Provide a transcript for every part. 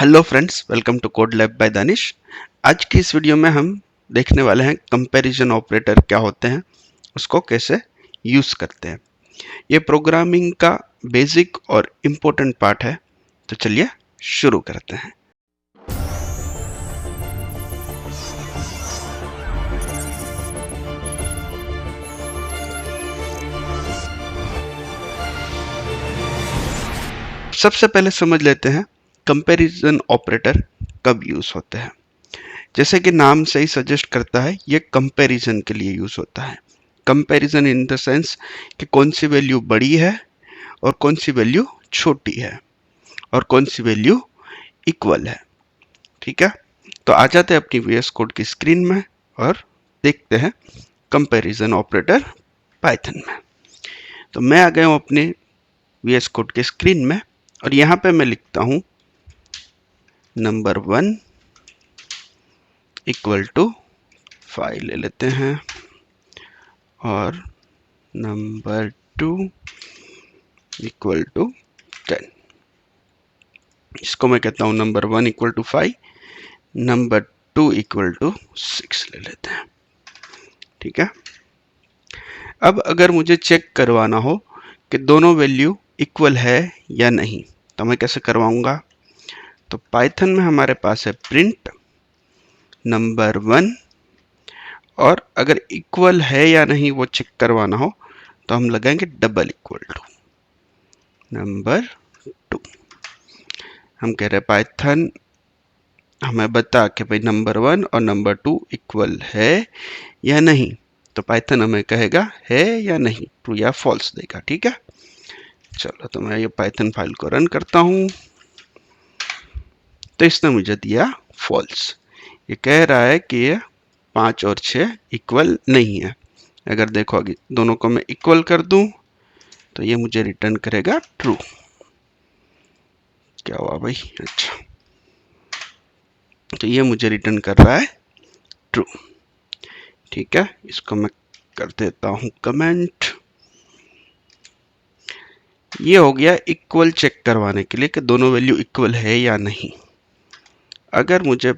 Hello friends, welcome to Code Lab by Danish. आज की इस वीडियो में हम देखने वाले हैं कंपैरिजन ऑपरेटर क्या होते हैं, उसको कैसे यूज़ करते हैं। ये प्रोग्रामिंग का बेसिक और इम्पोर्टेंट पार्ट है, तो चलिए शुरू करते हैं। सबसे पहले समझ लेते हैं कंपैरिजन ऑपरेटर कब यूज़ होते हैं। जैसे कि नाम से ही सजेस्ट करता है, ये कंपैरिजन के लिए यूज़ होता है। कंपैरिजन इन द सेंस कि कौन सी वैल्यू बड़ी है और कौन सी वैल्यू छोटी है और कौन सी वैल्यू इक्वल है। ठीक है, तो आ जाते हैं अपनी VS कोड की स्क्रीन में और देखते हैं कंपैरिजन ऑपरेटर पाइथन में। तो मैं आ गया हूँ अपने VS कोड की स्क्रीन में और यहाँ पे मैं लिखता हूँ नंबर 1 इक्वल टू 5 ले लेते हैं और नंबर 2 इक्वल टू 10। इसको मैं कहता हूँ number 1 equal to 5, number 2 equal to 6 ले लेते हैं। ठीक है, अब अगर मुझे चेक करवाना हो कि दोनों वैल्यू इक्वल है या नहीं, तो मैं कैसे करवाऊंगा। तो पाइथन में हमारे पास है प्रिंट नंबर 1, और अगर इक्वल है या नहीं वो चेक करवाना हो तो हम लगाएंगे डबल इक्वल टू नंबर 2। हम कह रहे हैं पाइथन हमें बता कि भाई नंबर 1 और नंबर 2 इक्वल है या नहीं, तो पाइथन हमें कहेगा है या नहीं, ट्रू या फॉल्स देगा। ठीक है, चलो तो मैं ये पाइथन फाइल को रन करता हूँ। तो इसने मुझे दिया फॉल्स। ये कह रहा है कि ये 5 और 6 इक्वल नहीं है। अगर देखो आगे दोनों को मैं इक्वल कर दूं तो ये मुझे रिटर्न करेगा ट्रू। क्या हुआ भाई, अच्छा, तो ये मुझे रिटर्न कर रहा है ट्रू। ठीक है, इसको मैं कर देता हूं कमेंट। ये हो गया इक्वल चेक करवाने के लिए कि दोनों वैल्यू इक्वल है या नहीं। अगर मुझे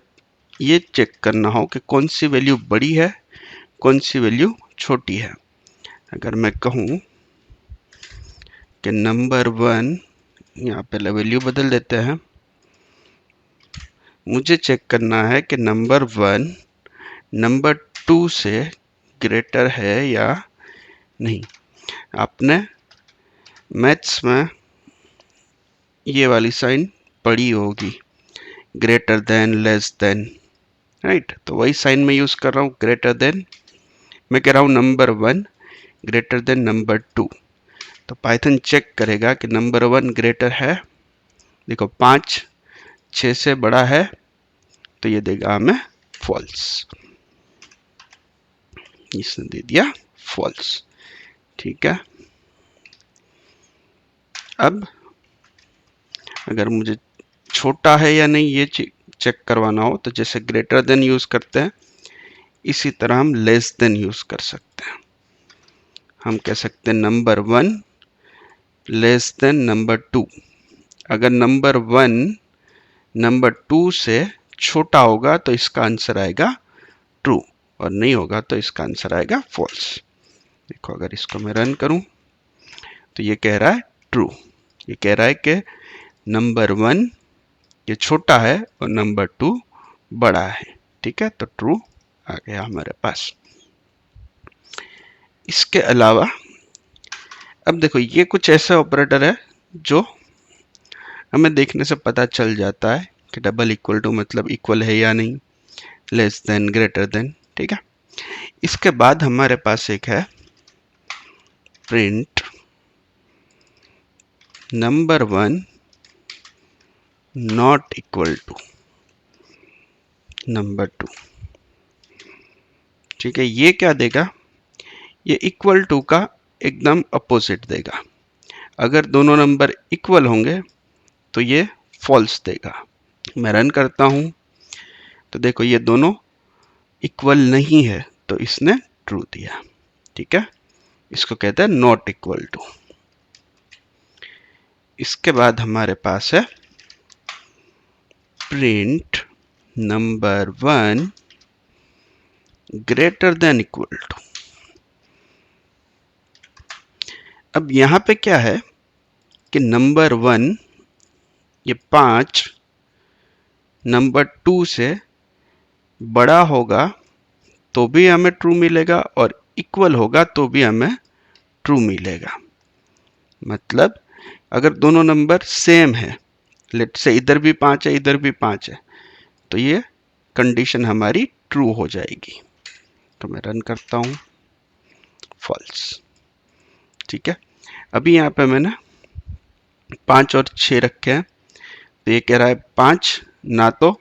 ये चेक करना हो कि कौन सी वैल्यू बड़ी है कौन सी वैल्यू छोटी है, अगर मैं कहूं कि नंबर 1, यहाँ पे वैल्यू बदल देते हैं, मुझे चेक करना है कि नंबर 1 नंबर 2 से ग्रेटर है या नहीं। आपने मैथ्स में ये वाली साइन पढ़ी होगी, greater than, less than, right. तो वही साइन में यूज कर रहा हूँ, ग्रेटर देन। मैं कह रहा हूँ नंबर 1 ग्रेटर देन नंबर 2, तो पाइथन चेक करेगा कि नंबर 1 ग्रेटर है। देखो 5 6 से बड़ा है, तो ये देगा हमें फॉल्स। इसने दे दिया फॉल्स। ठीक है, अब अगर मुझे छोटा है या नहीं ये चेक करवाना हो, तो जैसे ग्रेटर देन यूज करते हैं इसी तरह हम लेस देन यूज कर सकते हैं। हम कह सकते हैं नंबर 1 लेस देन नंबर 2। अगर नंबर 1 नंबर 2 से छोटा होगा तो इसका आंसर आएगा ट्रू, और नहीं होगा तो इसका आंसर आएगा फॉल्स। देखो अगर इसको मैं रन करूं तो ये कह रहा है ट्रू। ये कह रहा है कि नंबर 1 ये छोटा है और नंबर 2 बड़ा है। ठीक है, तो ट्रू आ गया हमारे पास। इसके अलावा अब देखो ये कुछ ऐसा ऑपरेटर है जो हमें देखने से पता चल जाता है कि डबल इक्वल टू मतलब इक्वल है या नहीं, लेस देन, ग्रेटर देन। ठीक है, इसके बाद हमारे पास एक है print number 1 not equal to number 2। ठीक है, ये क्या देगा, ये इक्वल टू का एकदम अपोजिट देगा। अगर दोनों नंबर इक्वल होंगे तो ये फॉल्स देगा। मैं रन करता हूं तो देखो ये दोनों इक्वल नहीं है, तो इसने ट्रू दिया। ठीक है, इसको कहते हैं नॉट इक्वल टू। इसके बाद हमारे पास है print number 1 greater than equal to. अब यहां पे क्या है कि नंबर 1 ये 5 नंबर 2 से बड़ा होगा तो भी हमें ट्रू मिलेगा और इक्वल होगा तो भी हमें ट्रू मिलेगा। मतलब अगर दोनों नंबर सेम है, लेट से इधर भी 5 है इधर भी 5 है, तो ये कंडीशन हमारी ट्रू हो जाएगी। तो मैं रन करता हूं, फॉल्स। ठीक है, अभी यहाँ पे मैंने 5 और 6 रखे हैं, तो ये कह रहा है 5 ना तो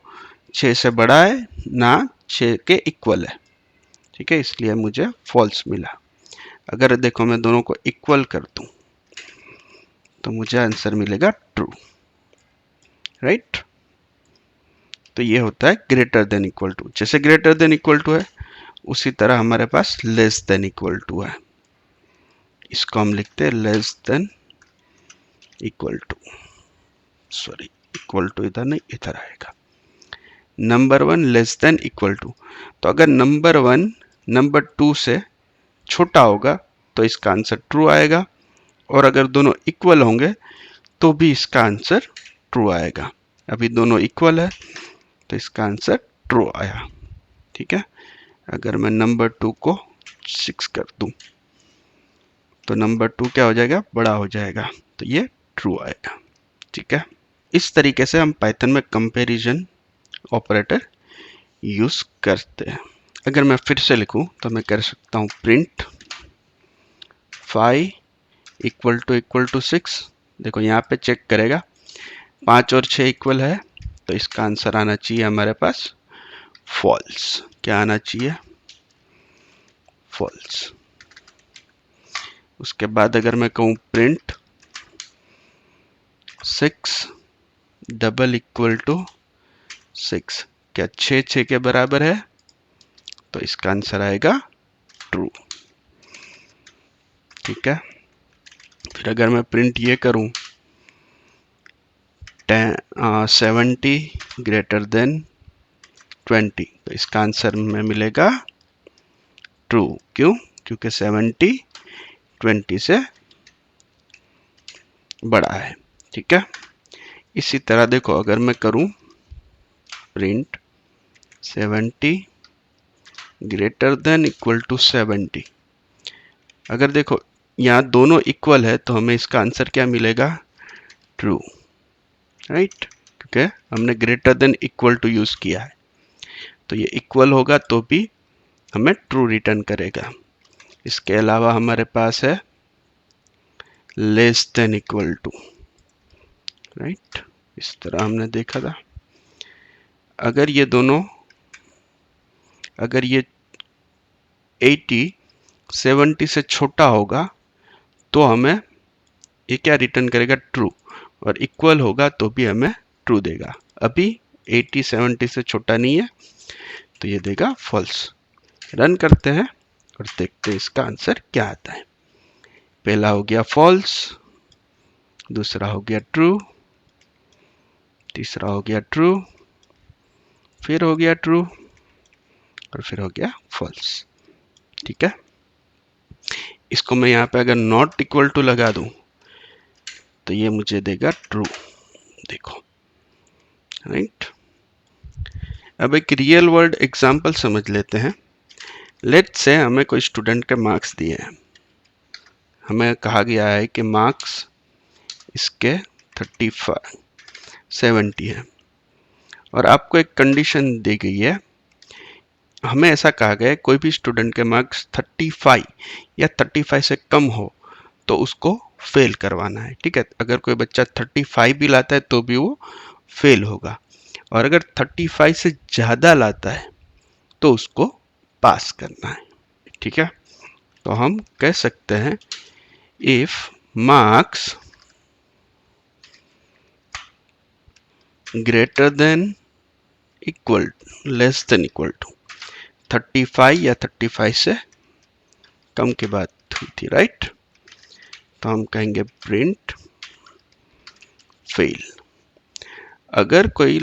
6 से बड़ा है ना 6 के इक्वल है। ठीक है, इसलिए मुझे फॉल्स मिला। अगर देखो मैं दोनों को इक्वल कर दूं तो मुझे आंसर मिलेगा ट्रू, राइट। तो ये होता है ग्रेटर देन इक्वल टू। जैसे ग्रेटर देन इक्वल टू है उसी तरह हमारे पास लेस देन इक्वल टू है। इसको हम लिखते हैं less than equal to, sorry equal to इधर नहीं, इधर आएगा। Number 1 less than equal to, तो अगर नंबर 1 नंबर 2 से छोटा होगा तो इसका आंसर ट्रू आएगा, और अगर दोनों इक्वल होंगे तो भी इसका आंसर ट्रू आएगा। अभी दोनों इक्वल है तो इसका आंसर ट्रू आया। ठीक है, अगर मैं नंबर 2 को 6 कर दूं तो नंबर 2 क्या हो जाएगा, बड़ा हो जाएगा, तो ये ट्रू आएगा। ठीक है, इस तरीके से हम पाइथन में कंपैरिजन ऑपरेटर यूज करते हैं। अगर मैं फिर से लिखूं तो मैं कर सकता हूं प्रिंट 5 इक्वल टू 6। देखो यहाँ पे चेक करेगा 5 और 6 इक्वल है, तो इसका आंसर आना चाहिए हमारे पास फॉल्स। क्या आना चाहिए, फॉल्स। उसके बाद अगर मैं कहूँ प्रिंट 6 डबल इक्वल टू 6, क्या 6 6 के बराबर है, तो इसका आंसर आएगा ट्रू। ठीक है, फिर अगर मैं प्रिंट ये करूं 70 ग्रेटर देन 20, तो इसका आंसर में मिलेगा ट्रू। क्यों, क्योंकि 70 20 से बड़ा है। ठीक है, इसी तरह देखो अगर मैं करूं print 70 greater than equal to 70, अगर देखो यहाँ दोनों इक्वल है तो हमें इसका आंसर क्या मिलेगा, ट्रू, राइट, क्योंकि हमने greater than equal to use किया है, तो ये इक्वल होगा तो भी हमें ट्रू रिटर्न करेगा। इसके अलावा हमारे पास है less than equal to, right, इस तरह हमने देखा था। अगर ये दोनों, अगर ये 80 70 से छोटा होगा तो हमें ये क्या रिटर्न करेगा, ट्रू, और इक्वल होगा तो भी हमें ट्रू देगा। अभी 80 70 से छोटा नहीं है तो ये देगा फॉल्स। रन करते हैं और देखते हैं इसका आंसर क्या आता है। पहला हो गया फॉल्स, दूसरा हो गया ट्रू, तीसरा हो गया ट्रू, फिर हो गया ट्रू, और फिर हो गया फॉल्स। ठीक है, इसको मैं यहाँ पे अगर नॉट इक्वल टू लगा दूं तो ये मुझे देगा ट्रू। देखो, राइट। अब एक रियल वर्ल्ड एग्जांपल समझ लेते हैं। लेट्स से हमें कोई स्टूडेंट के मार्क्स दिए हैं, हमें कहा गया है कि मार्क्स इसके 35 70 है, और आपको एक कंडीशन दी गई है। हमें ऐसा कहा गया है कोई भी स्टूडेंट के मार्क्स 35 या 35 से कम हो तो उसको फेल करवाना है। ठीक है, अगर कोई बच्चा 35 भी लाता है तो भी वो फेल होगा, और अगर 35 से ज़्यादा लाता है तो उसको पास करना है। ठीक है, तो हम कह सकते हैं if marks greater than equal less than equal to 35 या 35 से कम की बात हुई थी, राइट। तो हम कहेंगे प्रिंट फेल। अगर कोई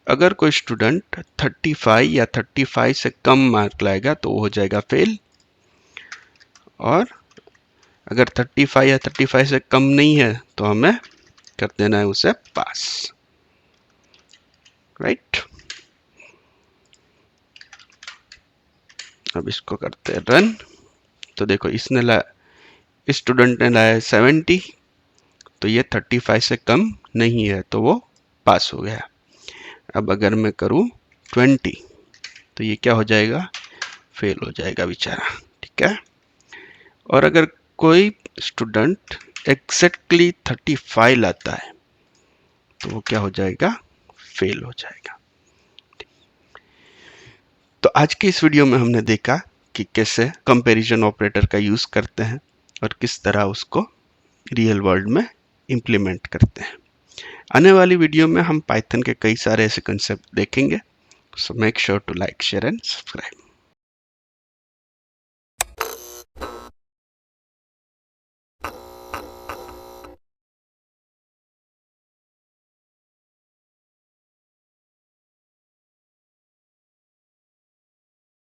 अगर कोई स्टूडेंट 35 या 35 से कम मार्क लाएगा तो वो हो जाएगा फेल, और अगर 35 या 35 से कम नहीं है तो हमें कर देना है उसे पास, राइट। अब इसको करते हैं रन। तो देखो इसने लाया, इस स्टूडेंट ने लाया 70, तो ये 35 से कम नहीं है तो वो पास हो गया। अब अगर मैं करूँ 20 तो ये क्या हो जाएगा, फेल हो जाएगा बेचारा, ठीक है। और अगर कोई स्टूडेंट एग्जैक्टली 35 लाता है तो वो क्या हो जाएगा, फेल हो जाएगा। तो आज के इस वीडियो में हमने देखा कि कैसे कंपैरिजन ऑपरेटर का यूज करते हैं और किस तरह उसको रियल वर्ल्ड में इम्प्लीमेंट करते हैं। आने वाली वीडियो में हम पाइथन के कई सारे ऐसे कंसेप्ट देखेंगे। So make sure to like, share and subscribe.